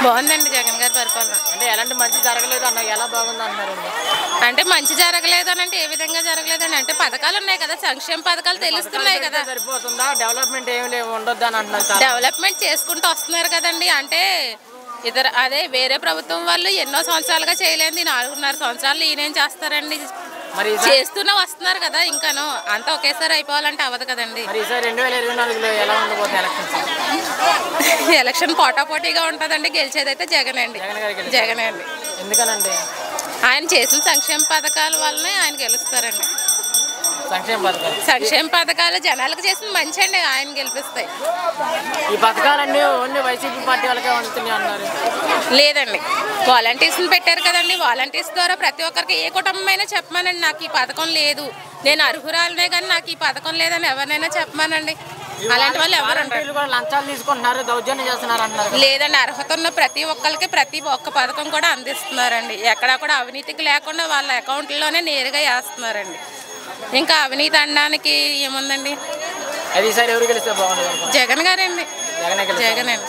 బాగుందండి జగన్ గారి పరిపాలన. అంటే ఎలాంటి మంచి జరగలేదు అన్న, ఎలా బాగుంది అంటున్నారండి? అంటే మంచి జరగలేదు అని అంటే ఏ విధంగా జరగలేదని అంటే పథకాలు ఉన్నాయి కదా, సంక్షేమ పథకాలు తెలుస్తున్నాయి కదా. సరిపోతుందా? డెవలప్మెంట్ ఏమి లేవు ఉండొద్దు అని అంటున్నారు. డెవలప్మెంట్ చేసుకుంటూ వస్తున్నారు కదండి. అంటే అదే వేరే ప్రభుత్వం వాళ్ళు ఎన్నో సంవత్సరాలుగా చేయలేదు, 4.5 సంవత్సరాలు ఈయనేం చేస్తారండి. మరి చేస్తూనే వస్తున్నారు కదా, ఇంకాను అంతా ఒకేసారి అయిపోవాలంటే అవ్వదు కదండి. 2024లో ఎలా ఉండబోతుంది ఎలక్షన్స్? ఎలక్షన్ పోటాపోటీగా ఉంటుందండి. గెలిచేదైతే జగన్ అండి. జగనే అండి. ఎందుకనండి? ఆయన చేసిన సంక్షేమ పథకాల వల్లనే ఆయన గెలుస్తారండి. సంక్షేమ పథకాలు జనాలకు చేసిన మంచి అండి, ఆయన గెలిపిస్తాయి. ఈ పథకాలన్నీ ఓన్లీ వైసీపీ పార్టీ వాళ్ళకే అందుతున్నాయి అన్నారు. లేదండి, వాలంటీర్స్ని పెట్టారు కదండి. వాలంటీర్స్ ద్వారా ప్రతి ఒక్కరికి ఏ కుటుంబమైనా చెప్పమానండి, నాకు ఈ పథకం లేదు, నేను అర్హురాలనే కానీ నాకు ఈ పథకం లేదని ఎవరినైనా చెప్పమానండి. అలాంటి వాళ్ళు ఎవరు లంచాలు తీసుకుంటున్నారు, దౌర్జన్యం చేస్తున్నారు అంటున్నారు. లేదండి, అర్హత ఉన్న ప్రతి ఒక్కరికి ప్రతి ఒక్క పథకం కూడా అందిస్తున్నారండి. ఎక్కడా కూడా అవినీతికి లేకుండా వాళ్ళ అకౌంట్లోనే నేరుగా వేస్తున్నారండి. ఇంకా అవినీతి అనడానికి ఏముందండి? అది ఈసారి ఎవరు గెలిస్తే బాగుంటుంది? జగన్ గారండి. జగనే. జగన్ అండి.